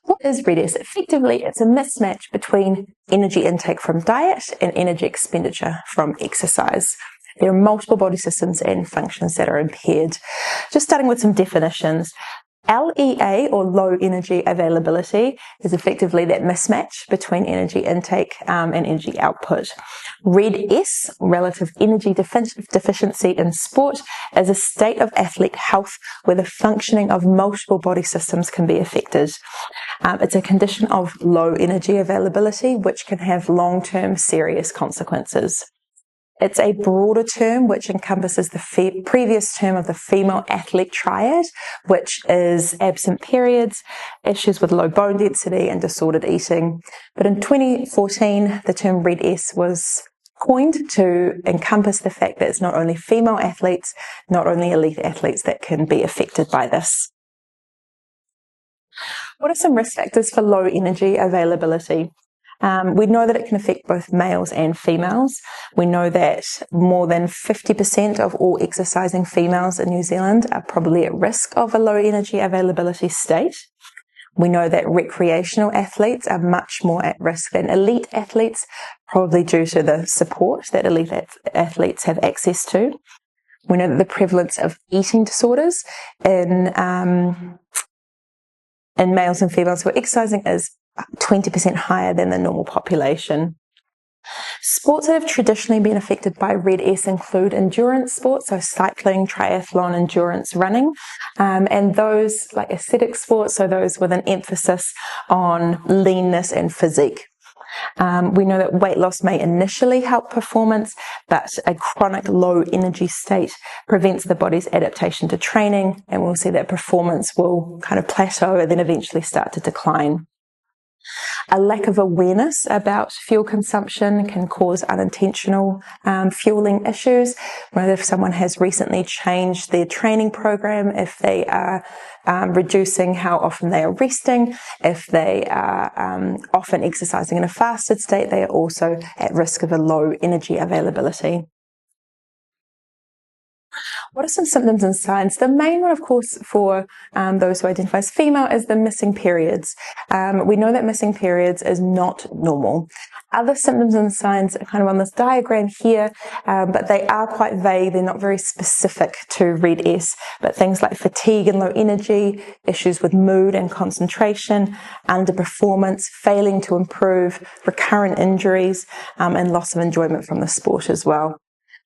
What is RED-S? Effectively, it's a mismatch between energy intake from diet and energy expenditure from exercise. There are multiple body systems and functions that are impaired. Just starting with some definitions. LEA, or low energy availability, is effectively that mismatch between energy intake and energy output. RED-S, relative energy deficiency in sport, is a state of athlete health where the functioning of multiple body systems can be affected. It's a condition of low energy availability which can have long-term serious consequences. It's a broader term which encompasses the previous term of the female athlete triad, which is absent periods, issues with low bone density and disordered eating. But in 2014, the term RED-S was coined to encompass the fact that it's not only female athletes, not only elite athletes that can be affected by this. What are some risk factors for low energy availability? We know that it can affect both males and females. We know that more than 50% of all exercising females in New Zealand are probably at risk of a low energy availability state. We know that recreational athletes are much more at risk than elite athletes, probably due to the support that elite athletes have access to. We know that the prevalence of eating disorders in males and females who are exercising is 20% higher than the normal population. Sports that have traditionally been affected by RED-S include endurance sports, so cycling, triathlon, endurance running, and those like aesthetic sports, so those with an emphasis on leanness and physique. We know that weight loss may initially help performance, but a chronic low energy state prevents the body's adaptation to training, and we'll see that performance will kind of plateau and then eventually start to decline. A lack of awareness about fuel consumption can cause unintentional fueling issues. Whether if someone has recently changed their training program, if they are reducing how often they are resting, if they are often exercising in a fasted state, they are also at risk of a low energy availability. What are some symptoms and signs? The main one, of course, for those who identify as female is the missing periods. We know that missing periods is not normal. Other symptoms and signs are kind of on this diagram here, but they are quite vague. They're not very specific to RED-S, but things like fatigue and low energy, issues with mood and concentration, underperformance, failing to improve, recurrent injuries, and loss of enjoyment from the sport as well.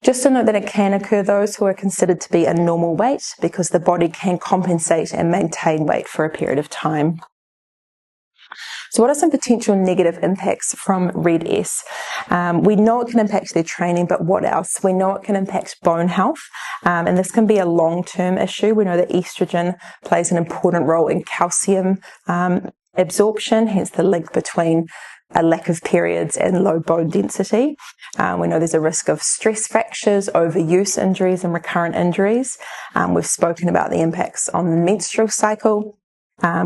Just to note that it can occur those who are considered to be a normal weight because the body can compensate and maintain weight for a period of time. So what are some potential negative impacts from RED-S? We know it can impact their training, but what else? We know it can impact bone health, and this can be a long-term issue. We know that estrogen plays an important role in calcium absorption, hence the link between a lack of periods and low bone density. We know there's a risk of stress fractures, overuse injuries and recurrent injuries. We've spoken about the impacts on the menstrual cycle.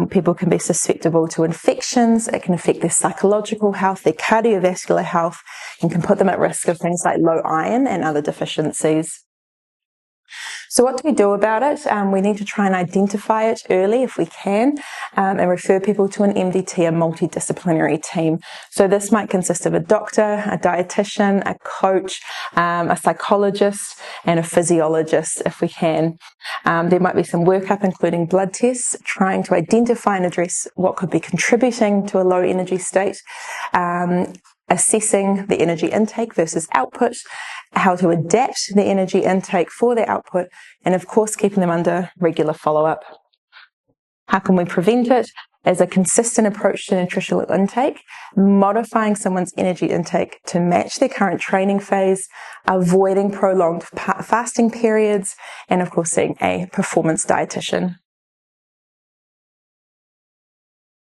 People can be susceptible to infections. It can affect their psychological health, their cardiovascular health, and can put them at risk of things like low iron and other deficiencies. So what do we do about it? We need to try and identify it early if we can, and refer people to an MDT, a multidisciplinary team. So this might consist of a doctor, a dietitian, a coach, a psychologist, and a physiologist if we can. There might be some workup, including blood tests, trying to identify and address what could be contributing to a low energy state, assessing the energy intake versus output, how to adapt the energy intake for their output, and of course keeping them under regular follow-up. How can we prevent it? As a consistent approach to nutritional intake, modifying someone's energy intake to match their current training phase, avoiding prolonged fasting periods, and of course seeing a performance dietitian.